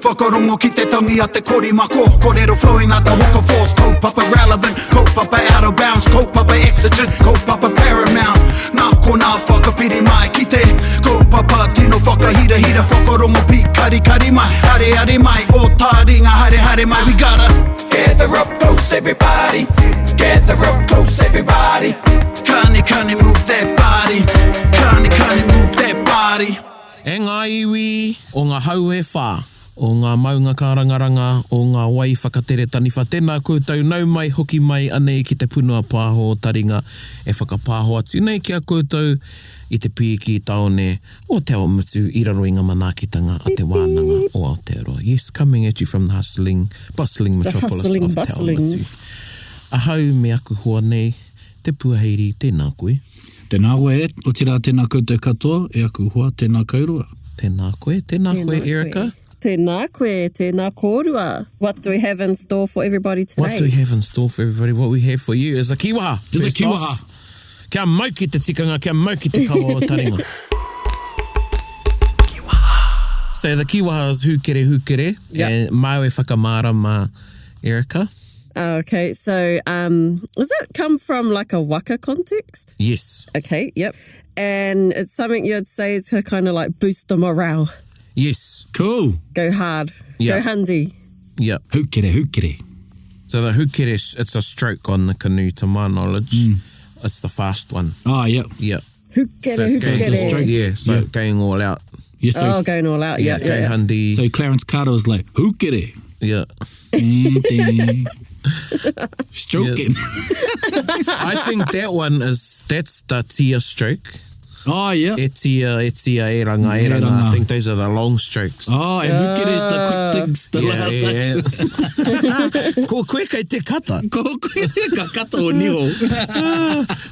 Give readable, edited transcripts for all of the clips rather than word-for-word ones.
whakarongo ki te tangi a te korimako. Kōrero flowing out the hook of force. Kaupapa relevant, kaupapa out of bounds, kaupapa exigent, kaupapa paramount. Nā ko nā whakapiri mai ki te kaupapa tino whakahira hira whakarongo pi kari kari mai. Hare hare mai, o Taringa hare hare mai. We gotta gather up close everybody, gather up close everybody. Kani move that body, kani move that body. E ngā iwi o ngā hauhe whā, o ngā maunga kārangaranga, o ngā wai whakatere taniwha. Tēnā koutou nau mai, hoki mai anei ki te punua pāho o Taringa. E whakapāho atu nei ki a koutou i te piki taone o te awa mutu i raro i ngā manaakitanga a te wānanga o Aotearoa. Yes, coming at you from the bustling metropolis of Te Awamutu. Ahau me aku hoa nei, te puaheiri, tēnā koe. Tēnā koe e, o tira tēnā koutou katoa, e aku hoa, tēnā kaurua. Tēnā koe, Erika. Tēnā koe, tēnā kōrua. What do we have in store for everybody today? What do we have in store for everybody? What we have for you is a kiwaha. Is a kiwaha. Kia mau ki te tikanga, kia mau ki te kawa o Taringa. Kiwaha. So the kiwaha is hukere, and mau e whakamara ma Erika. Okay, so does it come from like a waka context? Yes. Okay, yep. And it's something you'd say to kind of like boost the morale. Yes. Cool. Go hard. Yeah. Go handy. Yeah. Hukere. So the hukere, it's a stroke on the canoe to my knowledge. It's the fast one. Oh, yep. Yeah. Hukere, So it's hukere. stroke. Yeah, so Yeah. going all out. Yeah, so, Going all out, yeah. Go handy. so Clarence Carter was like, hukere. Yeah. Stroking. I think that one that's the tia stroke. Oh, yeah. E tia, e ranga. I think those are the long strokes. Oh, and hukere is the quick things. Yeah. Ko koe kei te kata. Ko koe ka kata o niro.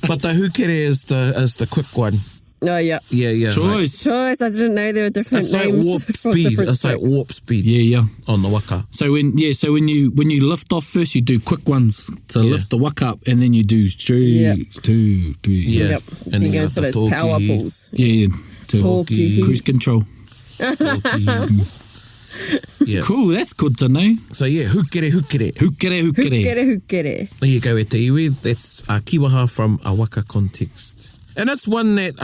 But the hukere is the quick one. Oh, yeah. Yeah. Choice. Choice. I didn't know there were different It's like names warp for speed. different It's like strokes. warp speed. Yeah. On the waka. So when you lift off first, you do quick ones to lift the waka up, and then you do straight, two. Yeah. Yep. And You then go got into the those power toki. pulls. Yeah. To Toki. cruise control. Yeah. Cool, that's good to know. So yeah, hukere. Hukere. There you go, e te iwi. That's a kiwaha from a waka context. And that's one that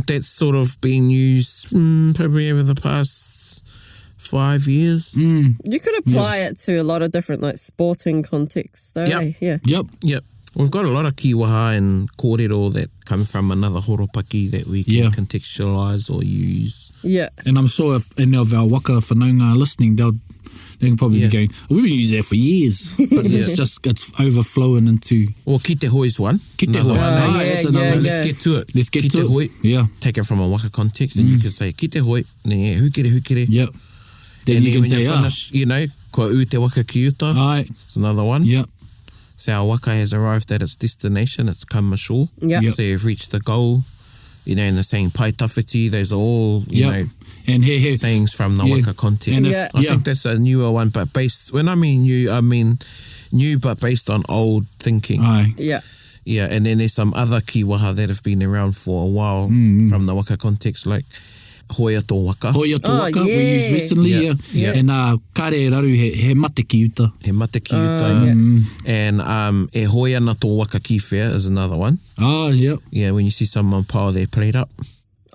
that's sort of been used probably over the past 5 years. You could apply it to a lot of different like sporting contexts though. Yep. Eh? Yeah. Yep. We've got a lot of kiwaha and kōrero that come from another horopaki that we can contextualise or use. Yeah. And I'm sure if any of our waka whanaunga are listening, they can probably be going, we've been using that for years. But it's overflowing into... Or ki te hoi's one. Ki te Another hoi. one, eh? That's another one. Let's get to it. Let's get ki to te it. hoi. Yeah. Take it from a waka context and you can say ki te hoi, ne hukere. Yep. Then And you then can when say, you finish, you know, kua u te waka ki uta. Aye. It's another one. Yep. So our waka has arrived at its destination. It's come ashore. Yep. So you've reached the goal. You know, in the saying pai tawhiti, those are all, you know, and sayings from the waka context. And I think that's a newer one, but when I mean new but based on old thinking. Aye. Yeah. Yeah, and then there's some other kiwaha that have been around for a while from the waka context, like hoia tō waka. Hoia tō waka, we used recently, Yeah. And kare raru he mate ki uta. He mate ki uta. And e hoia na tō waka ki whea is another one. Ah, yep. Yeah, when you see someone pile their plate up.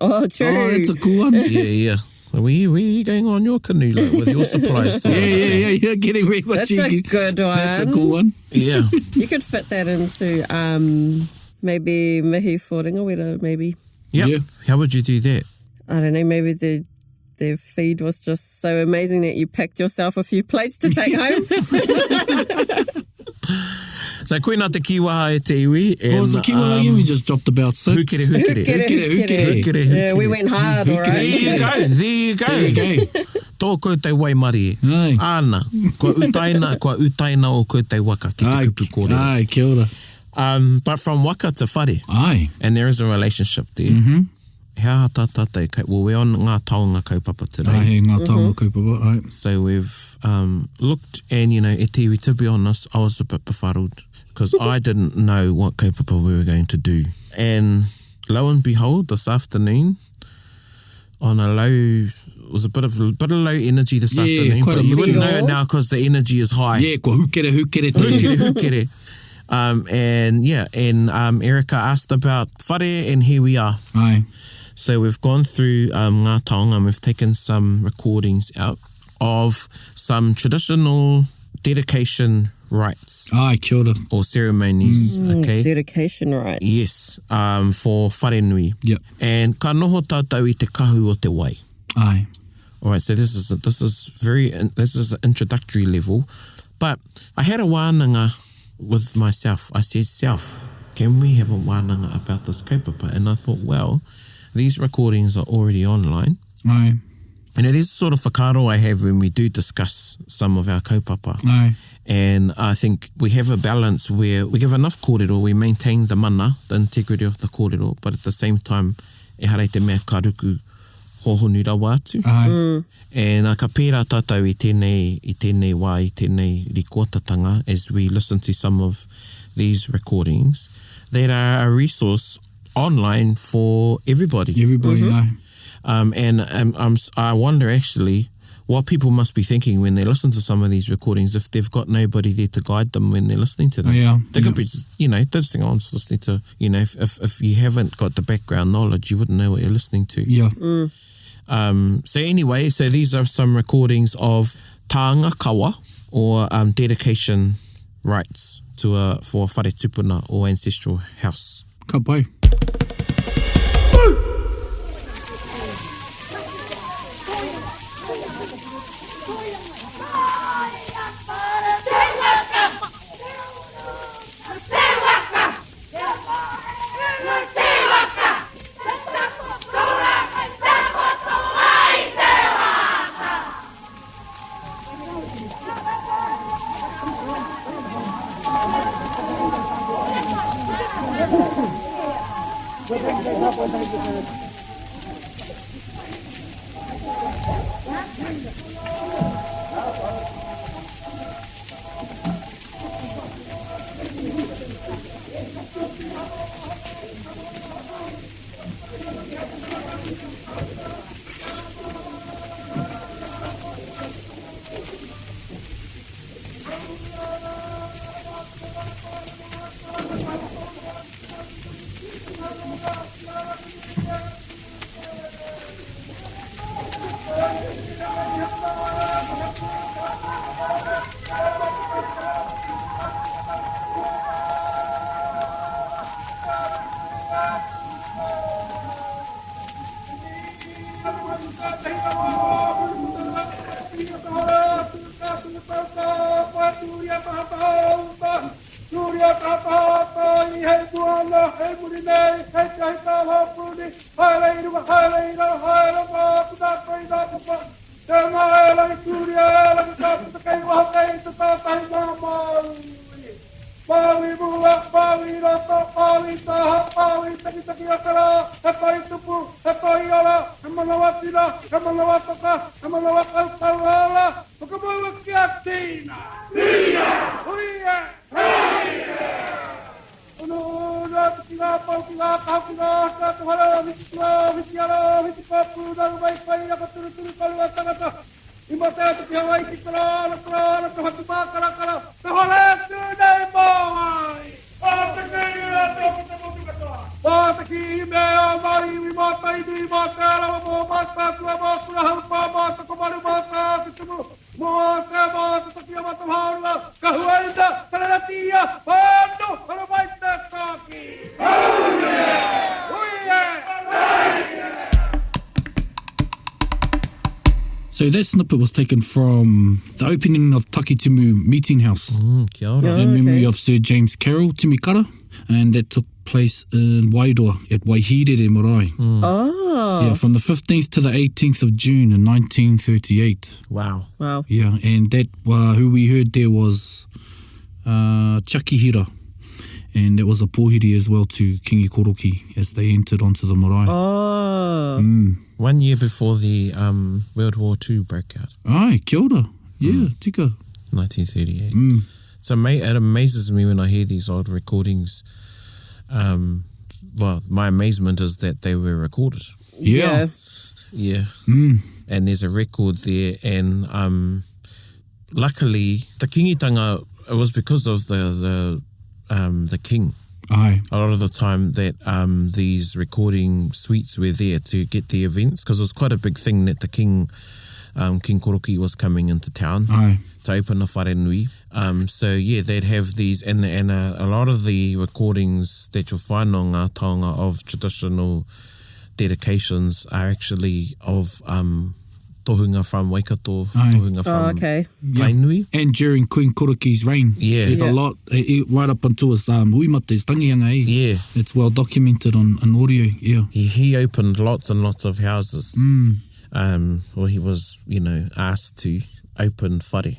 Oh, true. Oh, that's a cool one. Yeah. Where you going on your canoe like, with your supplies? Yeah. Getting ready. That's a good one. That's a cool one. Yeah. You could fit that into maybe mihi wharenga, maybe. Yep. Yeah. How would you do that? I don't know, maybe their feed was just so amazing that you picked yourself a few plates to take home. So koina te kiwaha e te iwi. What was the kiwaha again? We just dropped about 6. Hukere. Yeah, we went hard, all right. There you go. Tōku te waimari. Aye. Ana. Kua utaina o koe te waka ki te kupu kōrero. Aye, kia ora. But from waka to whare. Aye. And there is a relationship there. Hea tata te, well, we're on Ngā Taonga kaupapa today. Aye, Ngā Taonga kaupapa, aye. So we've looked, and, you know, e te iwi, to be honest, I was a bit befuddled because I didn't know what kaupapa we were going to do. And lo and behold, this afternoon, on a low was a bit of low energy this afternoon, quite but a you wouldn't bit. know it now because the energy is high. Yeah, ko hukere. Hukere. And Erica asked about whare, and here we are. Aye. So we've gone through Ngā Taonga, and we've taken some recordings out of some traditional dedication rites Aye, kia ora. or ceremonies. Okay. Dedication rights. Yes, for whare nui. Yep. And ka noho tātou I te kahu o te wai. Aye. All right, so this is an introductory level, but I had a wānanga with myself. I said, self, can we have a wānanga about this kaupapa? And I thought, well, these recordings are already online. Aye. And it is sort of whakaaro I have when we do discuss some of our kaupapa. Aye. And I think we have a balance where we give enough kōrero, we maintain the mana, the integrity of the kōrero, but at the same time, e harai te mea ka ruku hohonu rawa atu. Aye. And ka pērā tātou i tēnei wā, i tēnei rikotatanga, as we listen to some of these recordings, that are a resource online for everybody. Everybody, aye. I wonder actually what people must be thinking when they listen to some of these recordings if they've got nobody there to guide them when they're listening to them. Oh, yeah. They could be, they just think, I'm just listening to, if you haven't got the background knowledge, you wouldn't know what you're listening to. Yeah. So anyway, so these are some recordings of tānga kawa, or dedication rites for whare tupuna or ancestral house. Ka pai. So that snippet was taken from the opening of Takitumu Meeting House Kia ora. in memory of Sir James Carroll Timikara, and that took place in Wairoa at Waihirere Marae. Oh. Yeah, from the 15th to the 18th of June in 1938. Wow. Wow. Yeah, and that who we heard there was Chakihira, and that was a pōhiri as well to Kingi Koroki as they entered onto the marae. Oh. 1 year before the World War II broke out, Ai, kia ora. Yeah, tika. 1938. So it amazes me when I hear these old recordings. Well, my amazement is that they were recorded. Yeah. Yeah. and there's a record there, and luckily the kingitanga, it was because of the king. Aye. A lot of the time that these recording suites were there to get the events, because it was quite a big thing that the king Koroki was coming into town. Aye. To open the whare nui. So yeah, they'd have these, and a lot of the recordings that you'll find on Ngā Taonga of traditional dedications are actually of tohunga from Waikato, Aye. tohunga from Tainui. And during Queen Koroki's reign. Yeah. There's a lot, right up until his uimate's tangianga, eh? Yeah. It's well documented on audio, yeah. He opened lots and lots of houses. Well, he was, asked to open whare.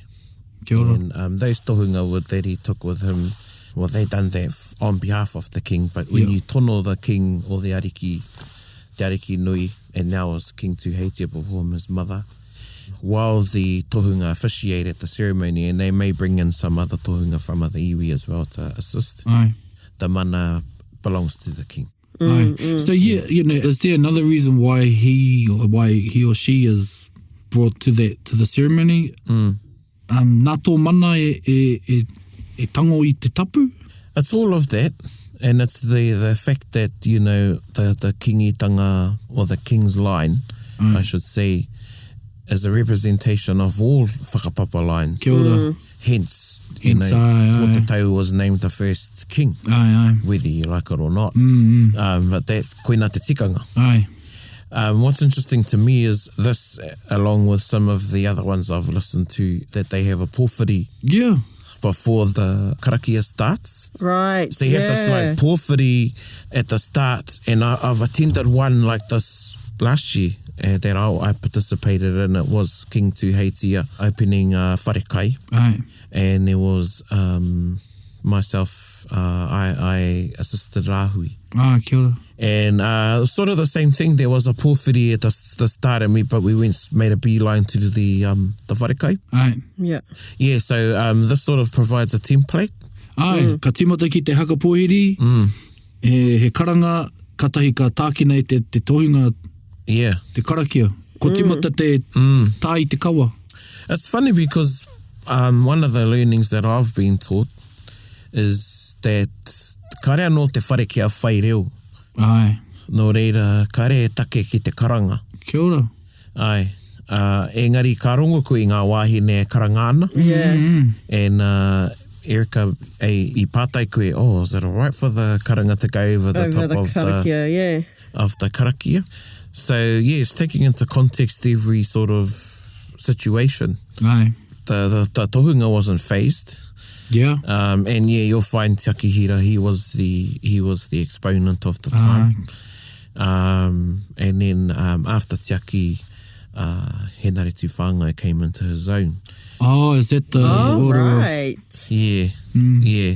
Kia ora. And those tohunga that he took with him, well, they done that on behalf of the king, but when you tono the king or the ariki nui, and now it's King Tuheitia before him, his mother, while the tohunga officiate at the ceremony, and they may bring in some other tohunga from other iwi as well to assist, Aye. the mana belongs to the king. Aye. So yeah, is there another reason why he or she is brought to the ceremony? Nā tō mana e tango i te tapu? It's all of that, and it's the fact that, the kingitanga, or the king's line, I should say, is a representation of all whakapapa lines. Kia ora. Hence, aye. Tau was named the first king, Aye. whether you like it or not. But that koina te tikanga. Aye. What's interesting to me is this, along with some of the other ones I've listened to, that they have a pōwhiri Yeah. before the karakia starts. Right. So you have this like pōwhiri at the start, and I've attended one like this last year that I participated in. It was King Tuheitia opening whare kai, Aye. and there was myself, I assisted Rahui. Kia ora. And sort of the same thing. There was a pōwhiri at the start, but we made a beeline to the whare kai. Aye. Yeah. Yeah, so this sort of provides a template. Aye. Ka timata ki te haka pōhiri, he karanga, katahi ka tākina i te tohunga, Yeah. te karakia. Ko timata te tā i te kawa. It's funny because one of the learnings that I've been taught is that ka rea no te whare kia whai reo. Aye. Nō reira, ka rea take ki te karanga. Kia ora. Ai. Engari, ka rongo koe i ngā wāhine karangāna. Yeah. And Erica, I pātai koe, is it all right for the karanga to go over the top the of karakia, of the karakia? So, yes, taking into context every sort of situation. Aye. The tohunga wasn't phased. Yeah. And yeah, you'll find Takihira, he was the exponent of the time. And then after Tiaki, Henare Tūwhāngai came into his own. Oh, is that the order of... right. Yeah, yeah.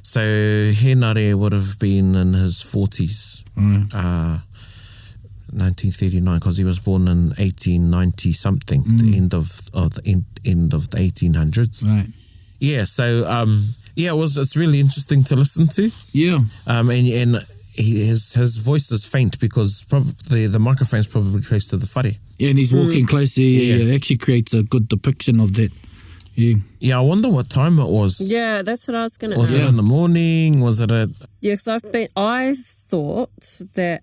So Henare would have been in his 40s, 1939, because he was born in 1890 something, the end of the 1800s. Right. Yeah, so it's really interesting to listen to. Yeah. And his voice is faint because probably the microphone's probably close to the whare. Yeah, and he's walking closely. Yeah. It actually creates a good depiction of that. Yeah. Yeah, I wonder what time it was. Yeah, that's what I was going to Was ask. it in the morning? Was it at... Yeah, because I thought that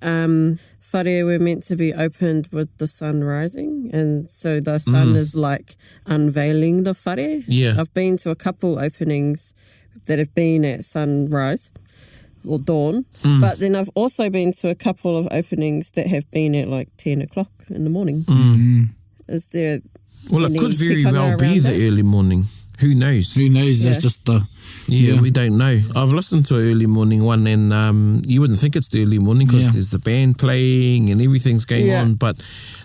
whare were meant to be opened with the sun rising, and so the sun is like unveiling the whare. Yeah. I've been to a couple openings that have been at sunrise or dawn, but then I've also been to a couple of openings that have been at like 10 o'clock in the morning. Is there... Well, it any could very tikanga well be around the that? early morning. Who knows? Who knows? That's just the... Yeah, we don't know. I've listened to an early morning one, and you wouldn't think it's the early morning because there's the band playing and everything's going on. But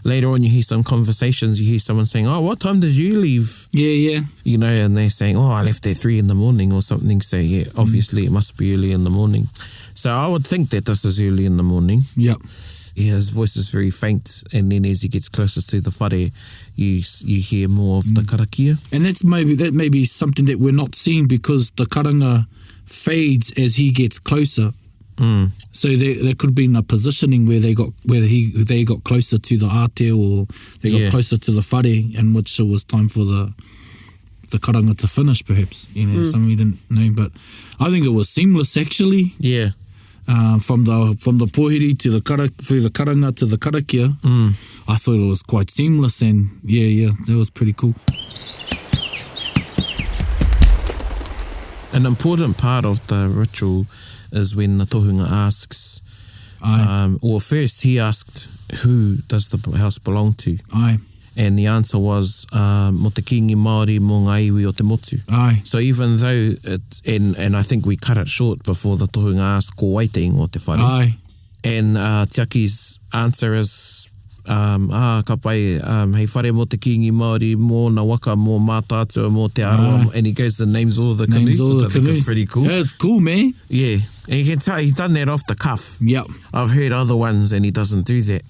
later on, you hear some conversations. You hear someone saying, "Oh, what time did you leave?" Yeah. You know, and they're saying, "Oh, I left at 3 a.m. or something." So yeah, obviously it must be early in the morning. So I would think that this is early in the morning. Yep. Yeah, his voice is very faint, and then as he gets closer to the whare, you hear more of the karakia. And that may be something that we're not seeing because the karanga fades as he gets closer. So there could have been a positioning where they got closer to the ate, or they got closer to the whare, in which it was time for the karanga to finish, perhaps. Something we didn't know, but I think it was seamless actually. Yeah. From the pohiri to through the karanga to the karakia. I thought it was quite seamless, and that was pretty cool. An important part of the ritual is when the tohunga asks, or first he asked, who does the house belong to? Aye. And the answer was, mo te kingi Māori mo ngā iwi o te motu. Aye. So even though and I think we cut it short before the tohunga asked, ko wai te ingo te whare. Aye. And Tiaki's answer is, ka pai, hei whare mo te kingi Māori, mō na waka, mō mātātua, mō te aroa, and he goes and names all the canoes, which I think is pretty cool. Yeah, it's cool, man. Yeah, and you can tell he's done that off the cuff. Yep. I've heard other ones and he doesn't do that.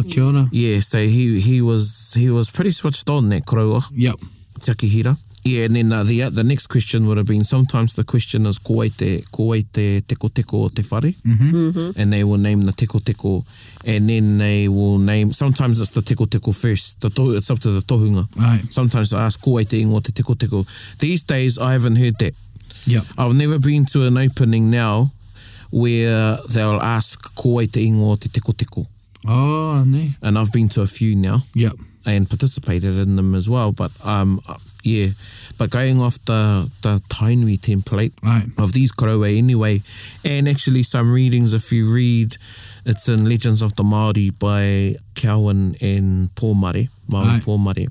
Kia ora. Yeah, so he was pretty switched on, that koroa. Yep. Tiaki hira. Yeah, and then the next question would have been, sometimes the question is ko wai te teko teko o te whare, and they will name the teko teko, and then they will name, sometimes it's the teko teko first, it's up to the tohunga. Aye. Sometimes they ask ko wai te ingo te teko teko. These days I haven't heard that. Yep. I've never been to an opening now where they'll ask ko wai te ingo te teko teko. Oh, ne. And I've been to a few now. Yep. And participated in them as well, but but going off the tainui template of these koroa anyway, and actually some readings, if you read, it's in Legends of the Māori by Cowan and Pōmare, Māori Pōmare,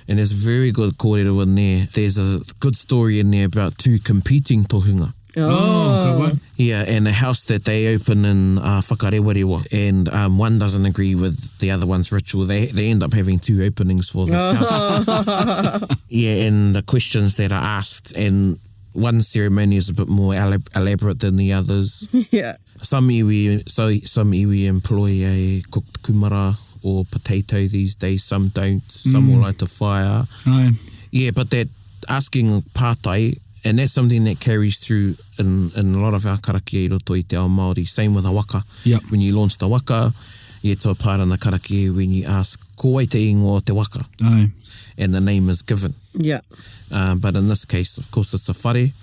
and there's very good kōrero in there. There's a good story in there about two competing tohunga. Oh, yeah, and a house that they open in whakarewarewa, and one doesn't agree with the other one's ritual. They end up having two openings for this house. Yeah, and the questions that are asked, and one ceremony is a bit more elaborate than the others. Yeah. Some iwi employ a cooked kumara or potato these days, some don't. Some will light a fire. Aye. Yeah, but that asking pātai, and that's something that carries through in a lot of our karakia i roto i te ao Māori. Same with a waka. Yep. When you launch the waka, you to a part in the karakia when you ask, ko wai te ingo o te waka? Aye. And the name is given. Yeah. But in this case, of course, it's a whare,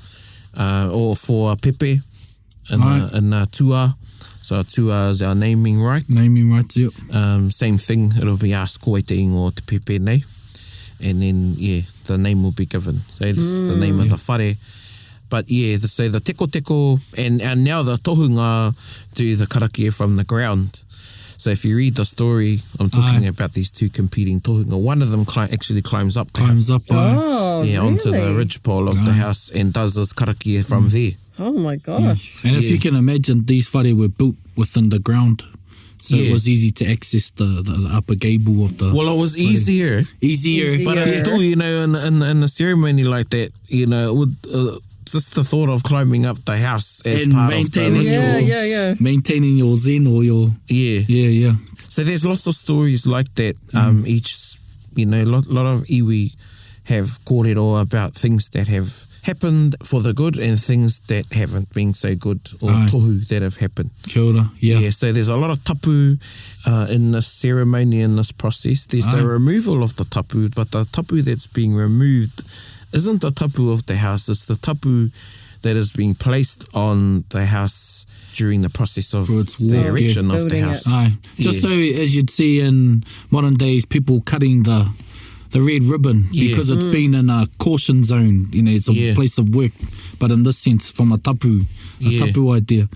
or for a pepe in a tua. So a tua is our naming right. Naming rights, yep. Same thing, it'll be asked, ko wai te ingo o te pepe nei? And then, the name will be given. So this is the name of the whare. But so the teko teko, and now the tohunga do the karakia from the ground. So if you read the story, I'm talking about these two competing tohunga. One of them actually climbs up. Onto the ridgepole of the house and does this karakia from there. Oh my gosh. And if you can imagine, these whare were built within the ground. So it was easy to access the upper gable of the... Well, it was easier. But still, in a ceremony like that, it would... just the thought of climbing up the house as and part of the ritual. Maintaining your zen or your... Yeah. So there's lots of stories like that. Each, lot of iwi have kōrero about things that have happened for the good and things that haven't been so good, or tohu that have happened. Kia ora, yeah. So there's a lot of tapu in this ceremony, in this process. There's the removal of the tapu, but the tapu that's being removed isn't the tapu of the house, it's the tapu that is being placed on the house during the process of the erection of the house. Just so, as you'd see in modern days, people cutting the red ribbon because it's been in a caution zone, it's a place of work, but in this sense, from a tapu idea.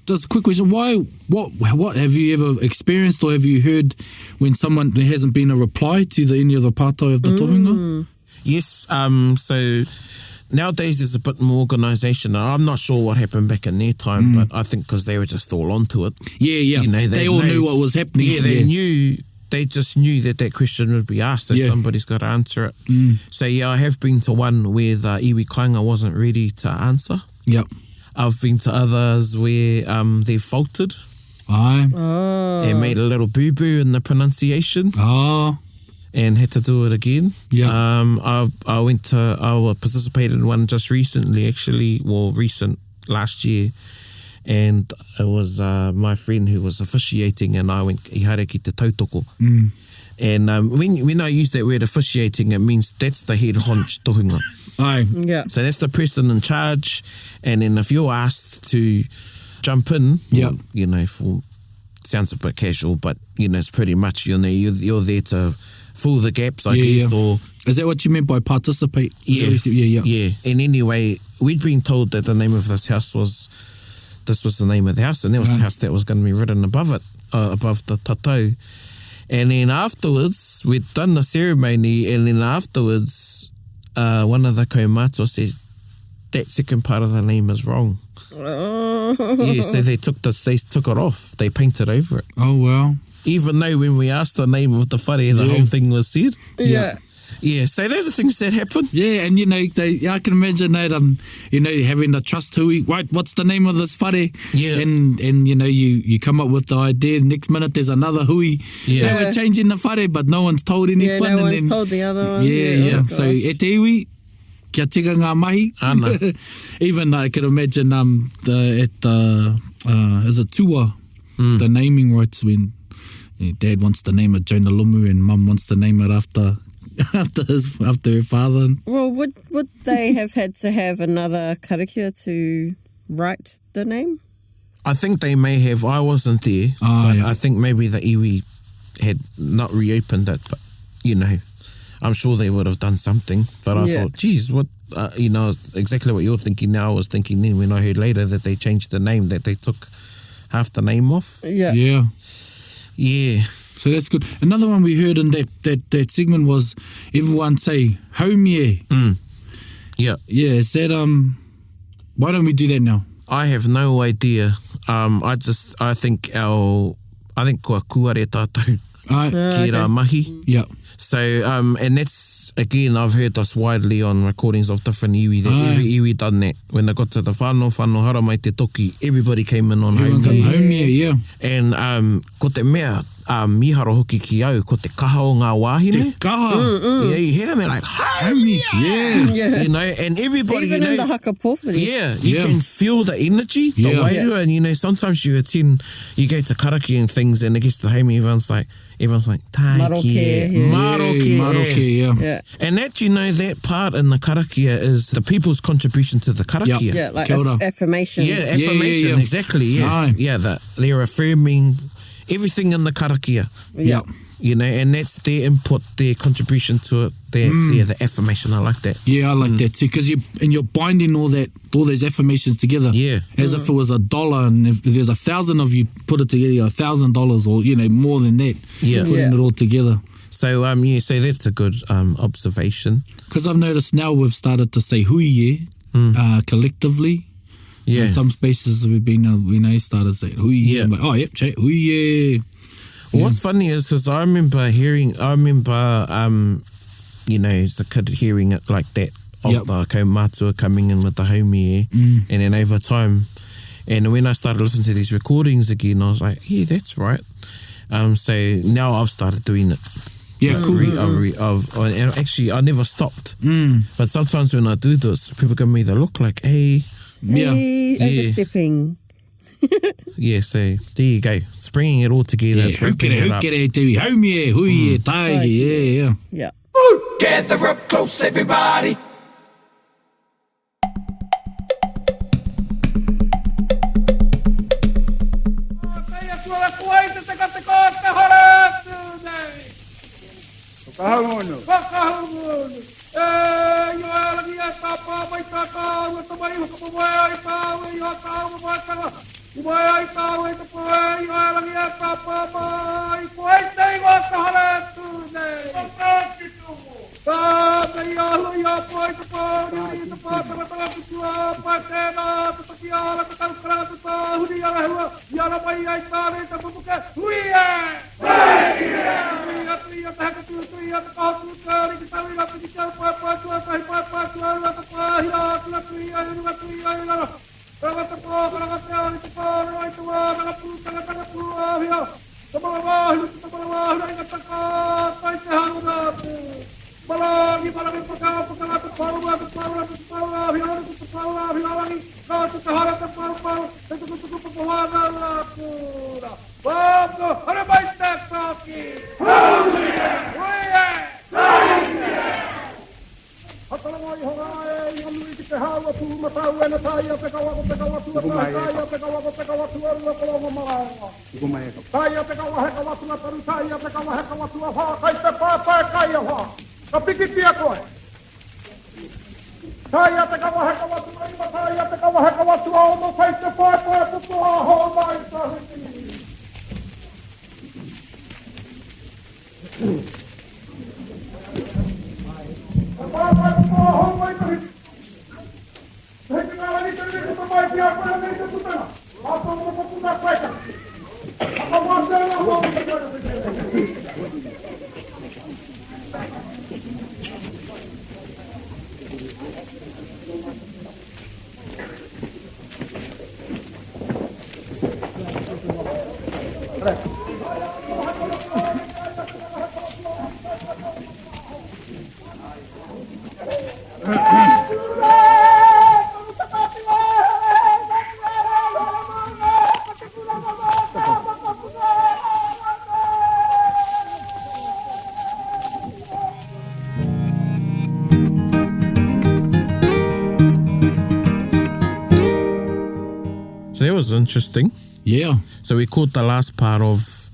Just a quick question, what have you ever experienced or have you heard when there hasn't been a reply to any of the pātai of the tohunga? Yes, so nowadays there's a bit more organisation. I'm not sure what happened back in their time, but I think because they were just all onto it. Yeah. They all knew what was happening. Yeah, they just knew that question would be asked, so somebody's got to answer it. So I have been to one where the iwi kāinga wasn't ready to answer. Yep. I've been to others where they faltered. And made a little boo-boo in the pronunciation. And had to do it again. I participated in one just recently, actually, recent last year, And it was my friend who was officiating, and I went I haere ki te tautoko. And when I use that word officiating, it means that's the head honch tohunga. Aye. Yeah. So that's the person in charge, and then if you're asked to jump in, Yeah. well, you know, sounds a bit casual, but you know, it's pretty much, you know, you're there to fill the gaps, I guess, or... Is that what you meant by participate? Yeah. Yeah. And anyway, we'd been told that the name of this was the name of the house, and that was the house that was going to be written above it, above the tatau. And then afterwards, we'd done the ceremony, and then afterwards, one of the kaumātua said, that second part of the name is wrong. Yeah, so they took it off. They painted over it. Oh, wow. Even though when we asked the name of the whare, the whole thing was said. Yeah. Yeah, so those are things that happen. Yeah, and you know, I can imagine that, you know, having the trust hui, right, what's the name of this whare? Yeah. And you know, you come up with the idea, next minute there's another hui. Yeah. They were changing the whare, but no one's told anyone. Yeah, no one's told the other ones. Yeah. Oh, So, gosh. e te iwi, kia tika ngā mahi. Ana. Even I can imagine is it tua, the naming rights when Dad wants to name it Jonah Lumu and Mum wants to name it after her father. Well, would they have had to have another karakia to write the name? I think they may have. I wasn't there, but I think maybe the iwi had not reopened it. But you know, I'm sure they would have done something. But I thought, geez, what you know, exactly what you're thinking now. I was thinking then when I heard later that they changed the name, that they took half the name off. Yeah. So that's good. Another one we heard in that segment was everyone say haumie. Yeah. Yeah, is that why don't we do that now? I have no idea. I think kua kuare tātou ki rā mahi. Yeah. So, and that's, again, I've heard this widely on recordings of different iwi, that every iwi done that. When they got to the whānau hara mai te toki, everybody came in on haumie. Yeah. And ko te mea, miharo hoki ki au, ko te kaha o ngā wāhine. Te kaha. Yeah, you hear them, like, haumie. Yeah. You know, and everybody, Even you know, in the haka pōwhiri. yeah, you can feel the energy, the wairua, and you know, sometimes you attend, you go to karaki and things, and I guess the haumi, everyone's like, taiki, Maroke, Yeah. and that, you know, that part in the karakia is the people's contribution to the karakia. Yeah, like Kia ora. affirmation. Yeah, affirmation, Yeah. exactly, yeah. Aye. Yeah, they're affirming everything in the karakia. Yeah. You know, and that's their input, their contribution to it, the affirmation, I like that. Yeah, I like that too, because you're binding all those affirmations together. Yeah. As if it was $1, and if there's 1,000 of you put it together, $1,000, or you know, more than that. Yeah. Putting it all together. So so that's a good observation. Because I've noticed now we've started to say huie collectively. Yeah. In some spaces we've been, started saying huie. Yeah. I'm like, oh, yep, chat, huie. Well, what's funny is I remember, you know, as a kid hearing it like that, of the kaumātua coming in with the haumie, and then over time, and when I started listening to these recordings again, I was like, yeah, that's right. So now I've started doing it. Yeah, cool. And actually, I never stopped. But sometimes when I do this, people give me the look like, hey. Hey, overstepping. Yeah, so there you go. It's bringing it all together. It's wrapping it up. Haumie, huie, taigi, Yeah. Gather up close, everybody. So that was interesting. Yeah. So we caught the last part of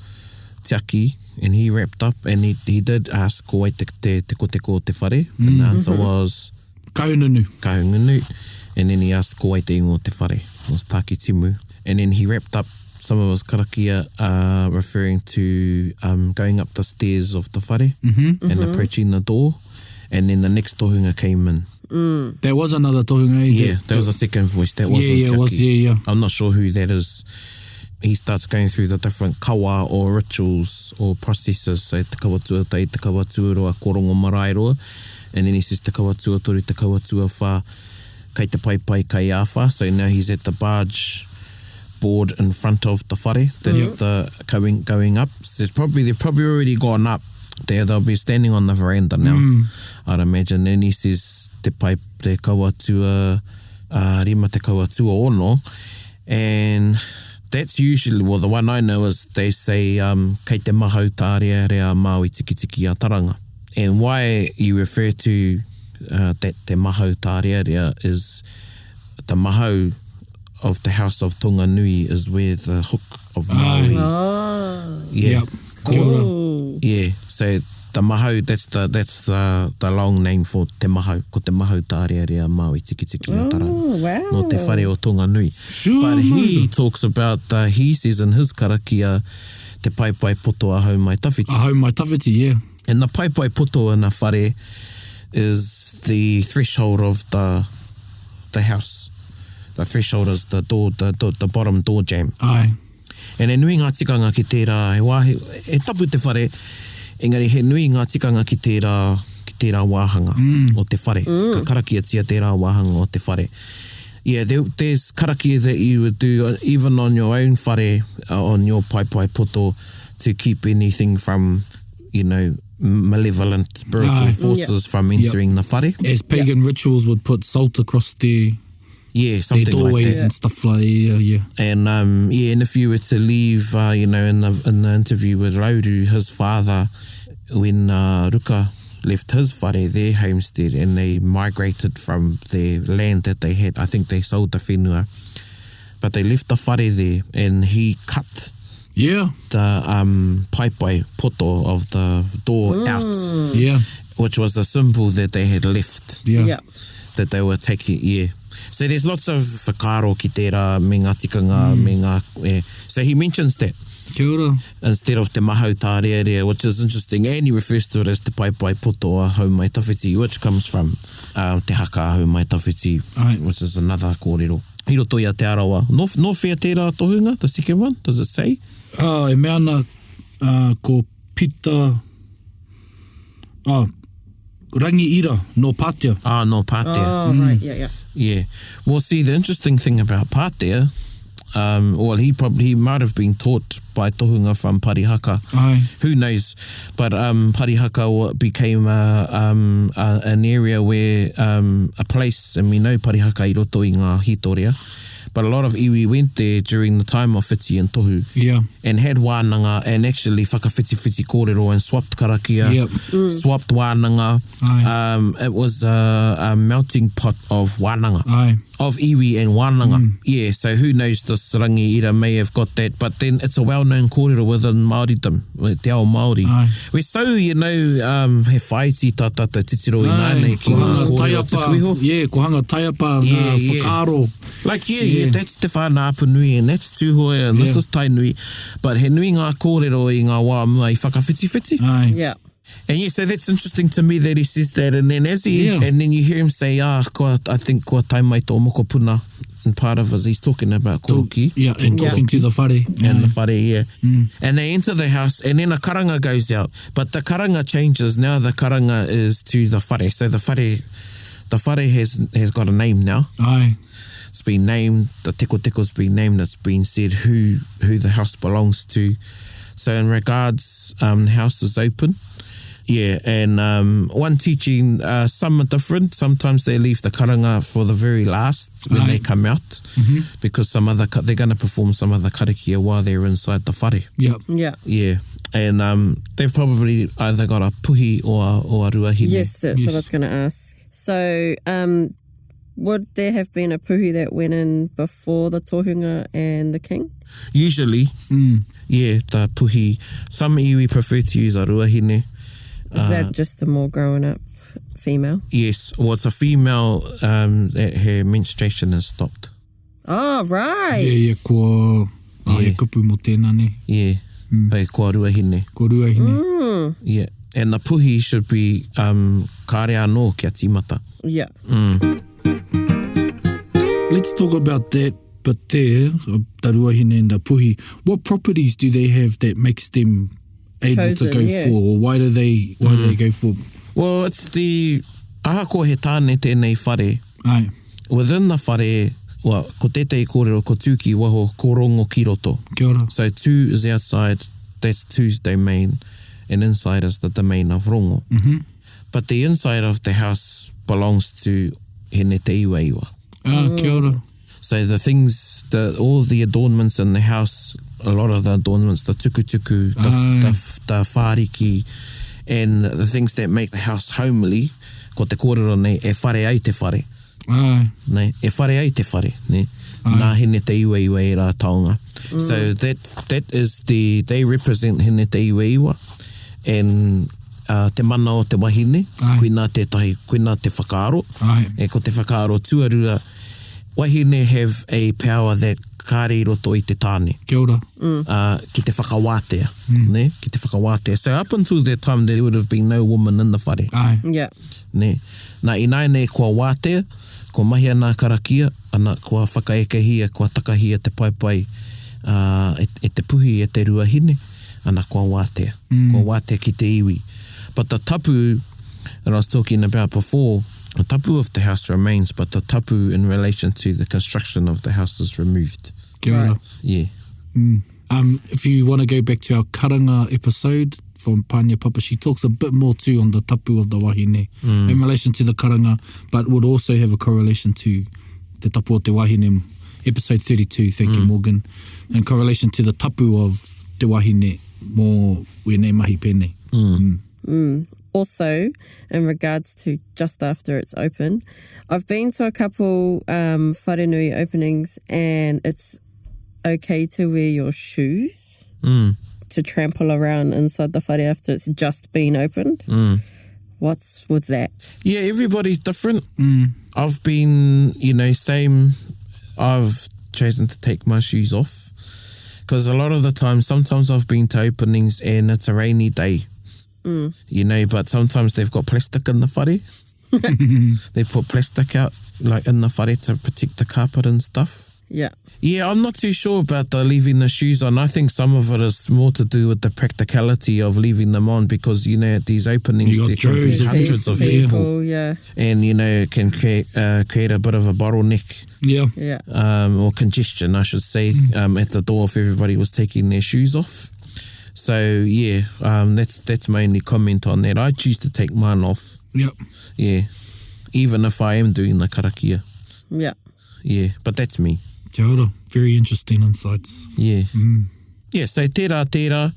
Te Aki, and he wrapped up, and he did ask ko ai te teko o te whare, and the answer was Kaununu. Kaungunu, and then he asked ko ai te ingo o te whare, it was Taki Timu, and then he wrapped up some of his karakia referring to going up the stairs of the whare and approaching the door, and then the next tohunga came in. There was another tohunga. Yeah, that was a second voice. That wasn't Yeah, Te it was, Aki. yeah. I'm not sure who that is. He starts going through the different kawa or rituals or processes. So te kawatua tai, te kawatua roa korongo marae roa. And then he says te kawatua tori, te kawatua wha, kei te pai pai kai awha. So now he's at the barge board in front of the whare. That's the going up. So they've probably already gone up. They'll be standing on the veranda now, I'd imagine. And he says te pai te kawatua, rima te kawatua ono. And that's usually, well, the one I know is they say kei te mahau tārea rea Māui tiki tiki a Taranga. And why you refer to that te mahau tārea rea is the mahau of the House of Tonga Nui is where the hook of Māui. Yeah. Yep. Kia ora. Yeah, so the mahau, that's the long name for te mahau, ko te mahau tārea rea Māui tiki tiki a Taranga. Wow. No te whare o Tonga Nui. Sure, But he talks about, he says in his karakia, te pai pai poto a hau mai tawhiti. A hau mai tawhiti, yeah. And the pai pai poto in a whare is the threshold of the house. The threshold is the door, the bottom door jamb. Aye. And e nui ngā tikanga ki tērā, e tapu te whare, engari he nui ngā tikanga ki tērā wāhanga o te whare. Ka karakia tia tērā wāhanga o te whare. Yeah, there's karakia that you would do even on your own whare, on your pai pai poto, to keep anything from, you know, malevolent spiritual forces from entering the whare. As pagan rituals would put salt across their Something doorways like that. and stuff like yeah. And and if you were to leave, you know, in the interview with Rauru, his father, when Ruka left his whare, their homestead, and they migrated from their land that they had, I think they sold the whenua, but they left the whare there, and he cut the pai pai poto of the door out, which was a symbol that they had left, that they were taking, So there's lots of whakaro ki tērā, me ngā tikanga, me ngā... So he mentions that. Kia ora. Instead of te mahau tārea rea, which is interesting, and he refers to it as te pai pai poto a hau mai tawhiti, which comes from te haka a hau mai tawhiti, which is another kōrero. I roto ia te arawa. No whea tērā tohunga, the second one, does it say? E mea ana ko pita... rangi ira, no pātea. No pātea. Oh, right, yeah. Yeah. Well, see, the interesting thing about pātea, well, he might have been taught by tohunga from Parihaka. Who knows? But Parihaka became an area where, a place, and we know Parihaka I roto I ngā hitorea, But a lot of iwi went there during the time of whiti and tohu. Yeah. And had wānanga and actually whakawhiti kōrero and swapped karakia, swapped wānanga. It was a melting pot of wānanga. Aye. Of iwi and wānanga. Yeah, so who knows, the Rangi Ira may have got that, but then it's a well-known kōrero within Māoridom, te ao Māori. We're so, he whaiti tā tata titiro i nānei ki ngā kōrero te kuiho. Yeah, ko hanga taiapa, ngā whakaaro. Like, that's te whānāpa nui, and that's tūhoe, and this is tai nui. But he nui ngā kōrero i ngā wā mua i whakawhiti. Aye. Yeah. And so that's interesting to me that he says that, and then and then you hear him say, I think kua tai mai tō moko puna, and part of it he's talking about koroki. Yeah, and talking to the whare. And the whare, And they enter the house, and then a karanga goes out. But the karanga changes. Now the karanga is to the whare. So the whare has got a name now. Aye. It's been named, the teko's been named, it's been said who the house belongs to. So in regards, the house is open. Yeah, and one teaching, some are different. Sometimes they leave the karanga for the very last when they come out, because they're going to perform some other karakia while they're inside the whare. Yeah. Yeah. Yeah, and they've probably either got a puhi or a ruahine. Yes, that's what I was going to ask. So, would there have been a puhi that went in before the tohunga and the king? Usually, yeah, the puhi. Some iwi prefer to use a ruahine. Is that just a more grown up female? Yes, well, it's a female that her menstruation has stopped. Oh, right. Yeah, kua he kupu mo tēnā ne. Yeah, kua ruahine. Kua ruahine. Yeah, and the puhi should be kāre anō kia tīmata. Yeah. Let's talk about that bit there, the ruahine and the puhi. What properties do they have that makes them able to go for, or why do they go for? Well, it's the ahako he tāne tēnei whare. Aye. Within the whare, well, ko tētei kōrero ko tūki waho korongo ki roto. Kia ora. So 2 is outside, that's 2's domain, and inside is the domain of rongo. But the inside of the house belongs to hene te iwa iwa. Kia ora. So the things, all the adornments in the house, a lot of the adornments, the tukutuku, the whāriki, and the things that make the house homely, ko te kōrero nei, e whare ai te whare. Aye. Nei, e whare ai te whare, ne? Nā hene te iwa iwa e rā taonga. So that is they represent hene te iwa iwa, and te mana o te wahine, koina tētahi, koina te whakaaro, e ko te whakaaro tuarua, wahine have a power that kāre roto i te tāne. Kia ora. Ki te whakawātea, ne? Ki te whakawātea. So up until that time, there would have been no woman in the whare. Aye. Yeah. Ne? Nā i nei kua wātea, kua mahi ana karakia, ana kua whakaekehia, kua takahia te paipai e te puhi e te ruahine, ana kua wātea. Kua wātea ki te iwi. But the tapu that I was talking about before, the tapu of the house remains, but the tapu in relation to the construction of the house is removed. Kia ora. Yeah. If you want to go back to our karanga episode from Pānia Papa, she talks a bit more too on the tapu of the wahine in relation to the karanga, but would also have a correlation to the tapu o te wahine, episode 32, thank you Morgan, in correlation to the tapu of te wahine, mō wene mahi pēnei. Also, in regards to just after it's open, I've been to a couple wharenui openings, and it's okay to wear your shoes to trample around inside the whare after it's just been opened. What's with that? Yeah, everybody's different. I've been, same. I've chosen to take my shoes off because a lot of the time, sometimes I've been to openings and it's a rainy day. But sometimes they've got plastic in the whare. They put plastic out like in the whare to protect the carpet and stuff. Yeah. Yeah, I'm not too sure about the leaving the shoes on. I think some of it is more to do with the practicality of leaving them on because, at these openings there can be hundreds of people. Yeah. And, it can create a bit of a bottleneck. Yeah. Or congestion, I should say, at the door if everybody was taking their shoes off. So, yeah, that's my only comment on that. I choose to take mine off. Yep. Yeah. Even if I am doing the karakia. Yeah. Yeah, but that's me. Kia ora. Very interesting insights. Yeah. Yeah, so tērā.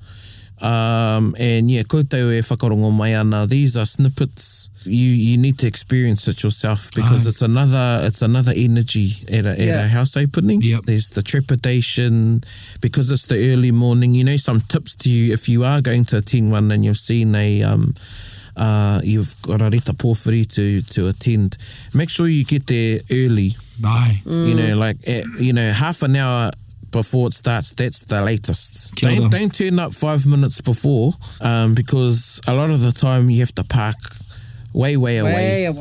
And yeah, koutou e whakarongo mai ana. These are snippets. You need to experience it yourself because it's another energy at a house opening. Yep. There's the trepidation because it's the early morning. You know, some tips to you if you are going to attend one and you've seen you've got a reta pōwhiri to attend. Make sure you get there early. Aye. You know, like half an hour before it starts, that's the latest. Don't turn up 5 minutes before because a lot of the time you have to park way away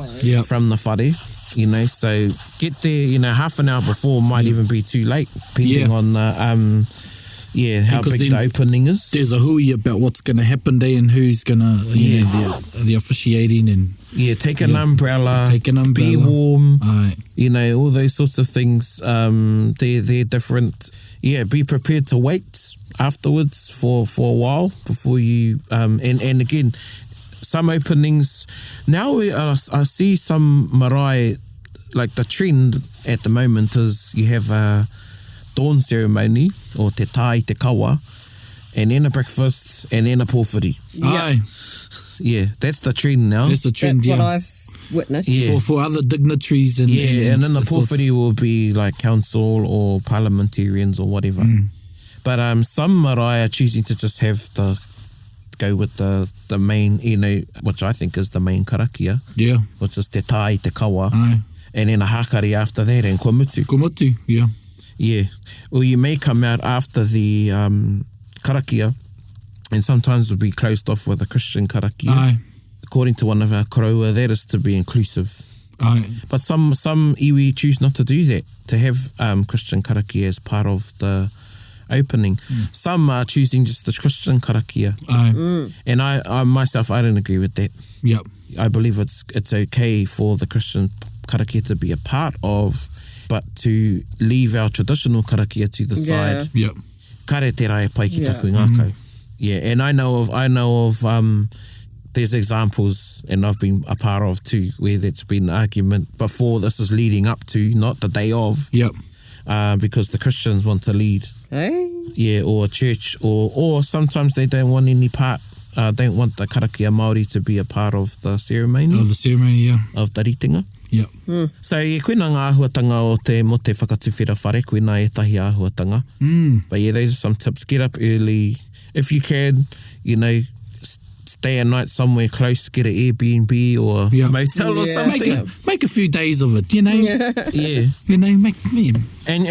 from the whare, you know, so get there, half an hour before might even be too late, depending on how because big the opening is. There's a hui about what's going to happen there and who's going to, the officiating and... Yeah, take an umbrella, be warm, all those sorts of things. They're different. Yeah, be prepared to wait afterwards for a while before you... And again, some openings... Now I see some marae, like the trend at the moment is you have a dawn ceremony, or te tai, te kawa, and then a breakfast, and then a pōwhiri. Aye. Yeah, that's the trend now. That's the trend, That's what I've witnessed. Yeah. For other dignitaries. And then the pōwhiri will be like council or parliamentarians or whatever. But some marae are choosing to just go with the main, which I think is the main karakia. Yeah. Which is te tai, te kawa. Aye. And then a hakari after that, and kua mutu. Kua mutu, yeah. Yeah. Or you may come out after the karakia, and sometimes it'll be closed off with a Christian karakia. Aye. According to one of our koroua, that is to be inclusive. Aye. But some iwi choose not to do that, to have Christian karakia as part of the opening. Some are choosing just the Christian karakia. Aye. And I myself, I don't agree with that. Yep. I believe it's okay for the Christian karakia to be a part of, but to leave our traditional karakia to the side. Yep. Kare te rai pai ki taku ngākau. Yeah, and I know of there's examples, and I've been a part of too, where there's been argument before this is leading up to, not the day of. Yep. Because the Christians want to lead. Hey? Yeah, or a church, or sometimes they don't want any part, don't want the karakia Māori to be a part of the ceremony. Of the ceremony, yeah. Of the ritinga. Yep. So, koina ngā āhuatanga mo te whakatuwhera whare, koina e tahi āhuatanga. But yeah, those are some tips. Get up early. If you can, stay a night somewhere close, get an Airbnb or motel or something. Make a few days of it, Yeah. And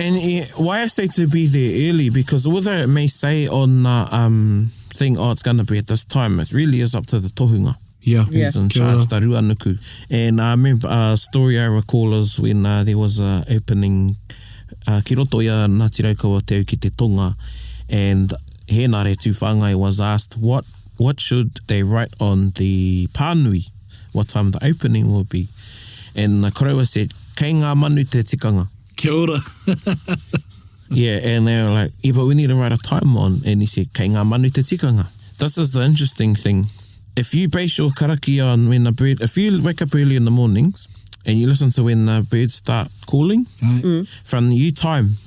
why I say to be there early, because although it may say on the thing, it's going to be at this time, it really is up to the tohunga. Yeah. Who's in charge, the ruanuku. And I remember a story I recall is when there was an opening ki roto ia Ngāti Raukawa te au ki te tonga, and Henare Tūwhangai was asked what should they write on the pānui, what time the opening will be. And the koroua said, kei ngā manu te tikanga. Kia ora. Yeah, and they were like, but we need to write a time on. And he said, kei ngā manu te tikanga. This is the interesting thing. If you base your karakia on when if you wake up early in the mornings and you listen to when the birds start calling, from the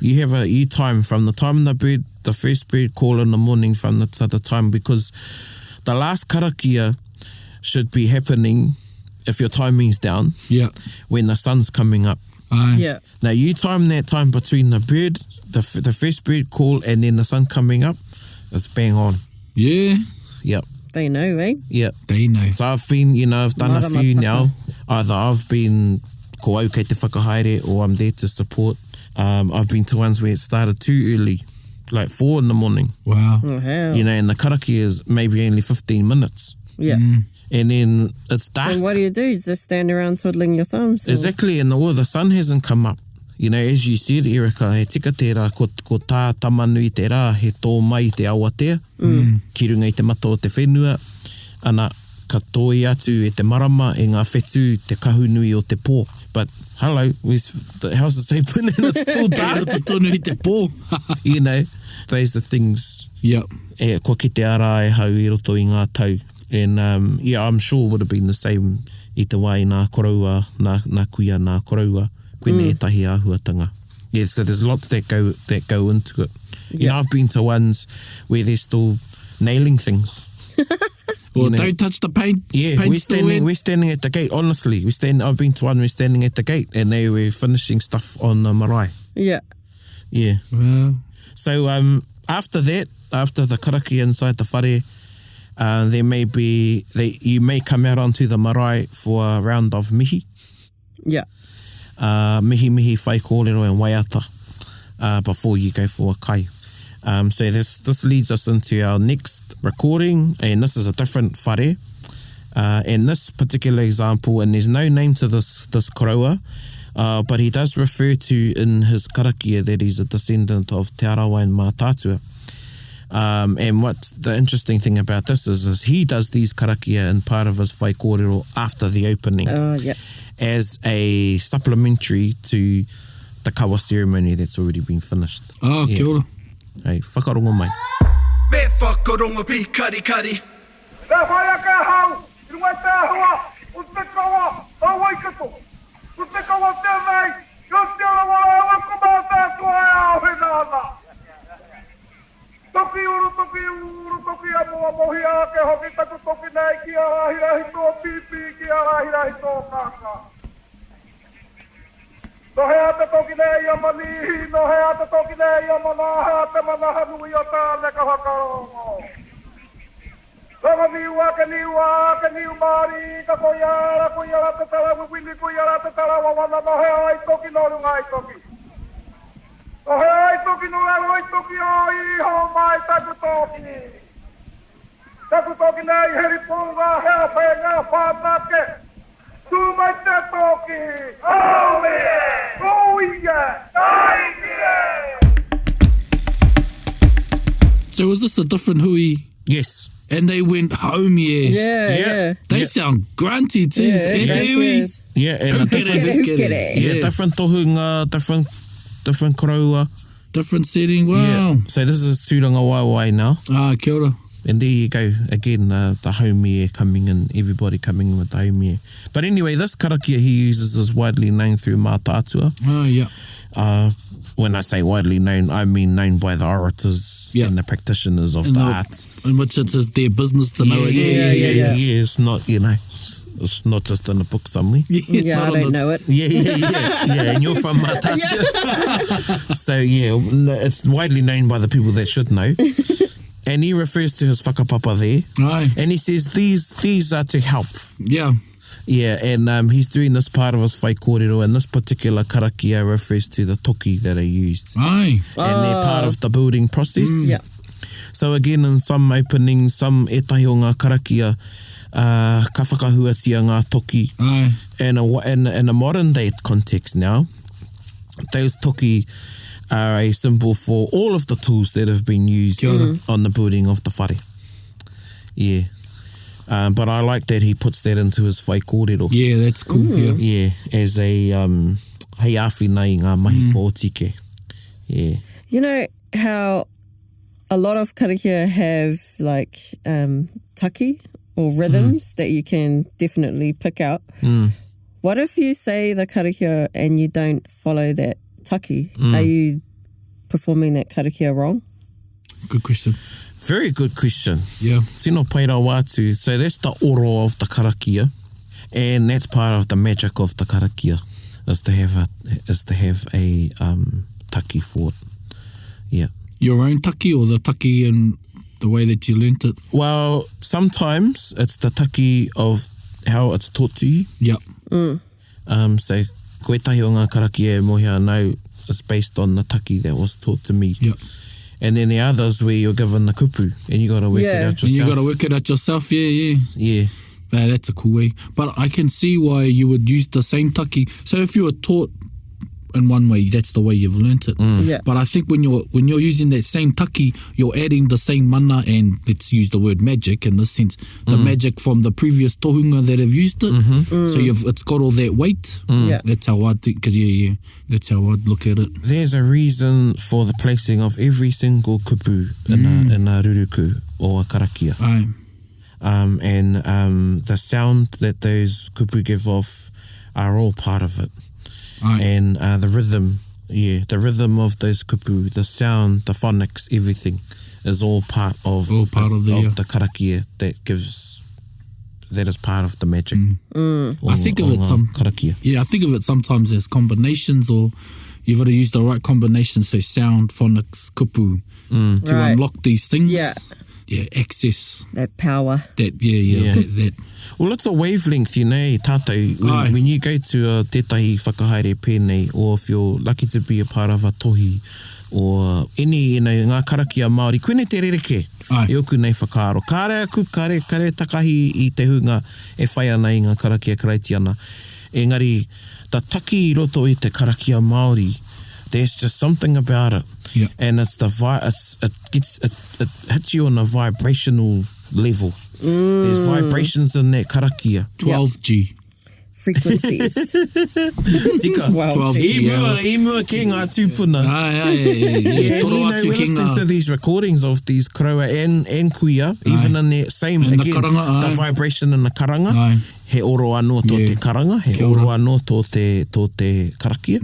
you have a time from the time the first bird call in the morning from the time, because the last karakia should be happening, if your timing's down, when the sun's coming up. Yeah. Now you time that time between the first bird call and then the sun coming up, it's bang on. Yeah. Yep. They know, eh? Yep. They know. So I've been, I've done a few now. Either I've been ko au kei te whakahaere, or I'm there to support. I've been to ones where it started too early, like 4 in the morning. Wow. Oh, hell. And the karakia is maybe only 15 minutes. Yeah. And then it's dark. And what do? Just stand around twiddling your thumbs? Exactly. And the sun hasn't come up. As you said, Erika, he tika tērā, ko tā tamanui te rā, he tō mai te awatea, ki runga I te mata o te whenua, ana ka toi atu e te marama, e ngā whetū, te kahunui o te pō. But, hello, the house is open and it's still dark. Te tonu I te pō. Those are things. Yep. Ko ki te ara e hau I roto I ngā tau. And, I'm sure it would have been the same I te wai nā koroua, nā kuia nā koroua, koene e tahi āhuatanga. Yeah, so there's lots that go into it. You Yeah. know, I've been to ones where they're still nailing things. Well, You know, don't touch the paint. yeah, Paint's still wet. we're standing at the gate, honestly. I've been to one, we're standing at the gate and they were finishing stuff on the marae. Yeah. Yeah. Well, So after that, after the karakia inside the whare, you may come out onto the marae for a round of mihi. Yeah. Mihi, whai kōrero and waiata before you go for a kai. So this leads us into our next recording, and this is a different whare. In this particular example, and there's no name to this koroa, but he does refer to in his karakia that he's a descendant of Te Arawa and Mātātua. And what the interesting thing about this is he does these karakia in part of his whai kōrero after the opening Yeah. as a supplementary to the kawa ceremony that's already been finished. oh, Yeah. kia ora. Hey, whakarongo mai. Me whakarongo pi kari kari. Te whai ake hau, I ngā te hua, o te kawa, a waikato. O te kawa tēnei, o te arawa e wako mā tātua e au he nāna. Toki uru, toki amu mohi ake hoki taku toki nei ki a rahirahi tō pipi, ki a rahirahi tō kāka. No he ate toki nei a manihi, no he ate toki nei a manaha, te manaha nui o tāne ka whakarongo. Rama niua, ke niu maari, ka koiara te tara, wiwili koiara te tara, wawana no he ai toki no runga ai toki. No he ai toki no ero ai toki o iho mai taku toki. Taku toki nei heri punga, hea whenga, whanake. Tu mai te toki. Oh yeah! Oh yeah! So was this a different hui? Yes. And they went home, yeah. Yeah. They sound grunty too. Yeah, Eh, grunty te hui? is. Yeah, and a Who get different, it, who get it? yeah, different tohunga, different koroua. Different setting, wow. Yeah. So this is Tūranga Waiwai now. Ah, kia ora. And there you go, again, the haumie coming in, everybody coming in with the haumie. But anyway, this karakia he uses is widely known through Mātātua. Oh, yeah. When I say widely known, I mean known by the orators Yeah. and the practitioners of the arts. In which it is their business to know it. Yeah. Yeah, it's not, you know, it's not just in a book somewhere. Yeah, I don't know it. Yeah, and you're from Mātātua. So, yeah, it's widely known by the people that should know. And he refers to his whakapapa there. Aye. And he says these are to help. Yeah. Yeah, and he's doing this part of his whai kōrero, and this particular karakia refers to the toki that are used. Aye. And they're part of the building process. Yeah. So again, in some openings, some etahi o ngā karakia, ka whakahuatia ngā toki. Aye. And in a modern day context now, those toki are a symbol for all of the tools that have been used on the building of the whare. Yeah. But I like that he puts that into his whai kōrero. Yeah, that's cool. Yeah. Yeah, as a hei awhi nei ngā mahi pōtike. Yeah. You know how a lot of karakia have like taki or rhythms that you can definitely pick out. What if you say the karakia and you don't follow that taki? Are you performing that karakia wrong? Good question. Very good question. Yeah. Tino paira wātu. So that's the oro of the karakia, and that's part of the magic of the karakia, is to have a taki for it. Yeah. Your own taki or the taki in the way that you learnt it? Well, sometimes it's the taki of how it's taught to you. Yeah. So koe tahi o ngā karakia e mohi anau is based on the taki that was taught to me. Yeah. And then the others where you're given the kupu and you got to work it out yourself. And you got to work it out yourself, yeah. Yeah. That's a cool way. But I can see why you would use the same taki. So if you were taught in one way, that's the way you've learnt it. Yeah. But I think when you're using that same taki, you're adding the same mana, and let's use the word magic in this sense, the magic from the previous tohunga that have used it. So it's got all that weight. Yeah. That's how I think, because that's how I'd look at it. There's a reason for the placing of every single kupu in a ruruku or a karakia. Aye. And the sound that those kupu give off are all part of it. Aye. And the rhythm the rhythm of those kupu, the sound, the phonics, everything is all part of the karakia that is part of the magic. I think of it I think of it sometimes as combinations, or you've got to use the right combination, so sound, phonics, kupu, to unlock these things. Access that power. That. Well, it's a wavelength, tātou. When you go to a tētahi whakahaere pēnei, or if you're lucky to be a part of a tohi, or any, ngā karakia Māori, koene te rereke, e oku nei whakaaro. Kāre aku, kāre takahi i te hunga e whai ana i ngā karakia karaitiana. Engari, ta taki I roto I te karakia Māori, there's just something about it. And it's it hits you on a vibrational level. There's vibrations in that karakia. 12G. Frequencies. Tika, 12G. I mua ke ngā tūpuna. We're listening to these recordings of these karaua and kuia, even in the same, and again, the vibration in the karanga. He oro anō tō te karanga, he oro anō tō te karakia.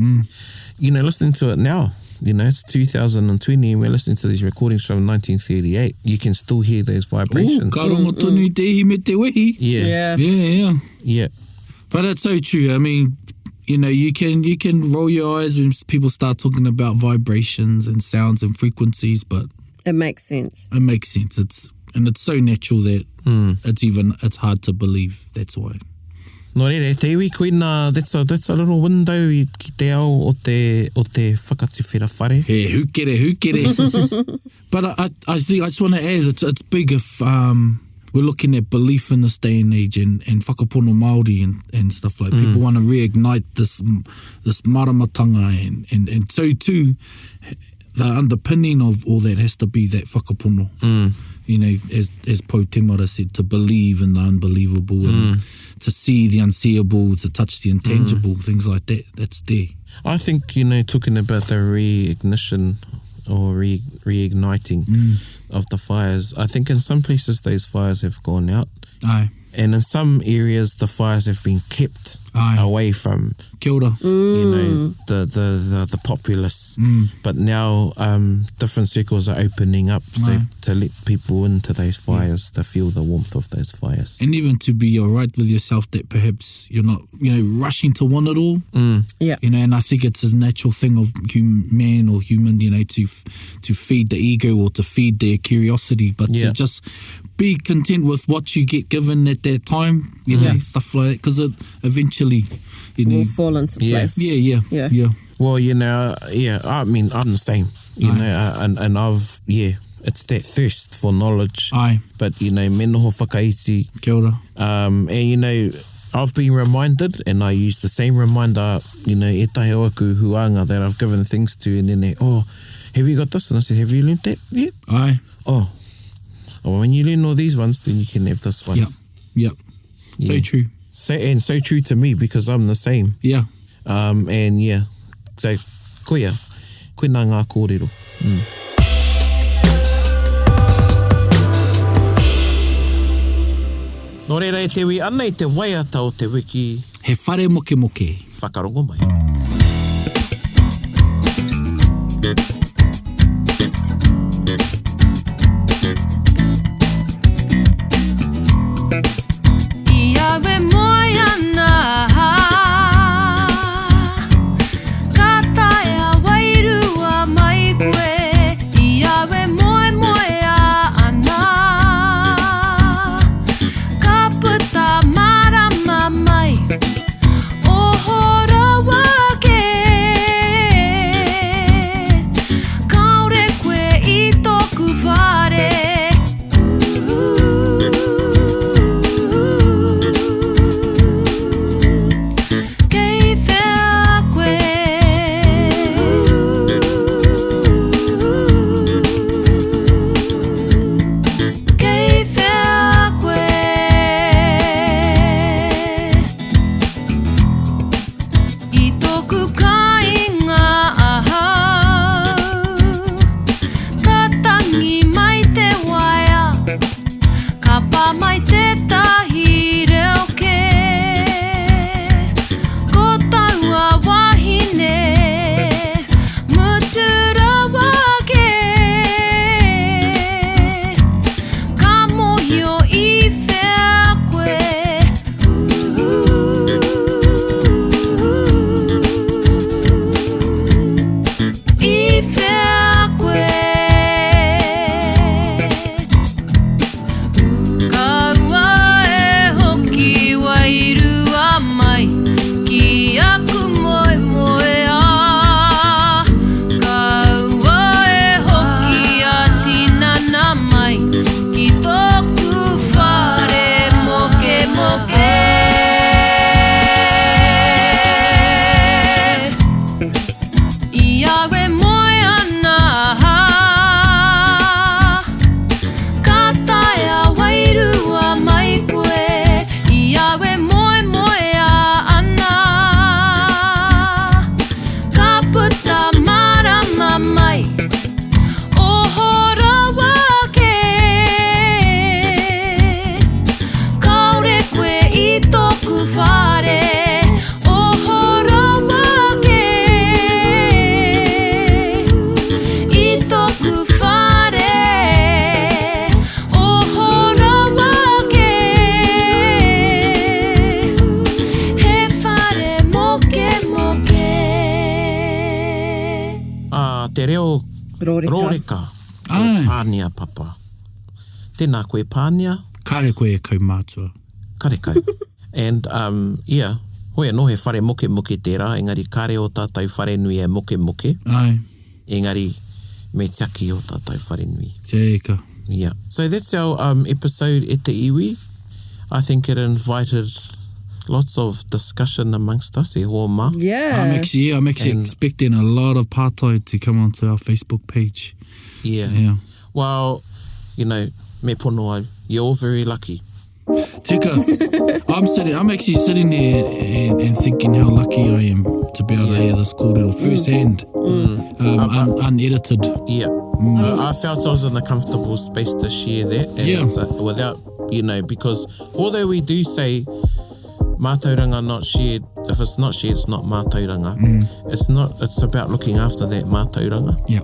Listening to it now, it's 2020 and we're listening to these recordings from 1938. You can still hear those vibrations. Ka rongo tonu te ihi me te wehi. Yeah. But it's so true. I mean, you can roll your eyes when people start talking about vibrations and sounds and frequencies, but it makes sense. It makes sense. It's so natural that it's hard to believe. That's why. No rere, te iwi koina, that's a little window I ki te ao o te whakatiwhera whare. He, hukere. But I think I just want to add, it's big if we're looking at belief in this day and age and whakapono Māori and stuff like people want to reignite this maramatanga and so too the underpinning of all that has to be that whakapono. As Po Temara said, to believe in the unbelievable and to see the unseeable, to touch the intangible, things like that, that's there. I think, talking about the reignition or reigniting of the fires, I think in some places those fires have gone out. And in some areas the fires have been kept away from Kia ora. The populace. But now different circles are opening up to let people into those fires, to feel the warmth of those fires. And even to be alright with yourself, that perhaps you're not, rushing to want it all. And I think it's a natural thing of man or human, to feed the ego or to feed their curiosity, but to just be content with what you get given at that time, stuff like that, because it eventually, will fall into place. Yeah. Well, I mean, I'm the same, and I've, it's that thirst for knowledge. But, me noho whakaiti. Kia ora. And, I've been reminded, and I use the same reminder, e tahi o aku huanga that I've given things to, and then have you got this? And I said, have you learnt that yet? Oh, when you learn all these ones, then you can have this one. Yep. So true. So true to me, because I'm the same. Yeah. And so koia ngā kōrero. Nō reira, te wi ana I te waiata o te wiki. He whare moke moke. Whakarongo mai. te reo rōreka. Ai. Pānia papa. Tēnā koe pānia. Kare koe kau mātua. Kare kau. And, yeah, hoi anō he whare moke moke tērā, engari kare o tātou whare nui e moke moke. Ai. Engari me tiaki o tātou whare nui. Te eka. Yeah. So that's our episode e te iwi. I think it invited lots of discussion amongst us, e hoa mā. Yeah. I'm actually expecting a lot of pātai to come onto our Facebook page. Yeah. Well, you know, me pono au, you're all very lucky. Tika, I'm actually sitting there and thinking how lucky I am to be able to hear this kōrero firsthand, unedited. Yeah. I felt I was in a comfortable space to share that. And without, you know, because although we do say mātauranga not shared, if it's not shared, it's not mātauranga. It's about looking after that mātauranga. Yeah.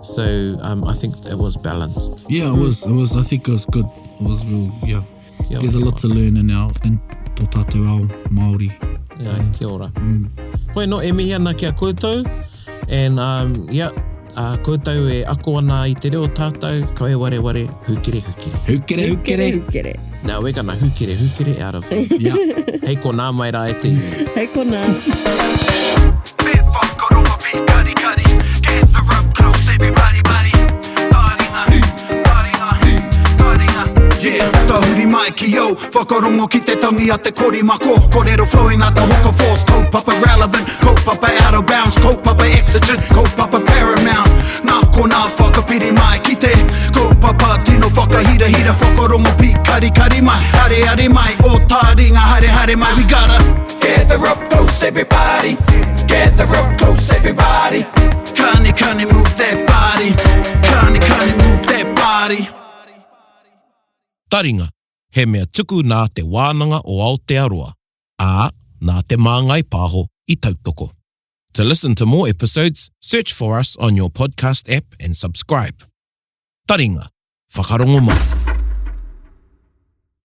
So I think it was balanced. Yeah, it was. I think it was good. It was real, There's a lot to learn in tō tātou ao Māori. Yeah, kia ora. Hoi no, e mihi ana kia koutou. And, koutou e ako ana i te reo tātou, ka e ware, hukere. Hukere. Now we're gonna hukere out of it. Yeah. Hei ko nā mai rā e te iwi. Hei kona. Bit whakaronga, bit kari. Gather up close, everybody, buddy. Taringa. Yeah, tahuri mai ki o. Whakarongo ki te tangi a te korimako. Kōrero flowing at the hooker force. Kaupapa relevant, kaupapa out of bounds. Kaupapa exigent, kaupapa paramount. Nā ko nā whakapiri mai ki te. Kaupapa tino whakahira. Whakarongo pi kari mai. Hare mai, o Taringa, hare mai. We gotta gather up close, everybody. Gather up close, everybody. Kani move that body. Kani move that body. Taringa, he mea tuku nā te wānanga o Aotearoa, nā te māngai pāho I tautoko. To listen to more episodes, search for us on your podcast app and subscribe. Taringa, whakarongo mai.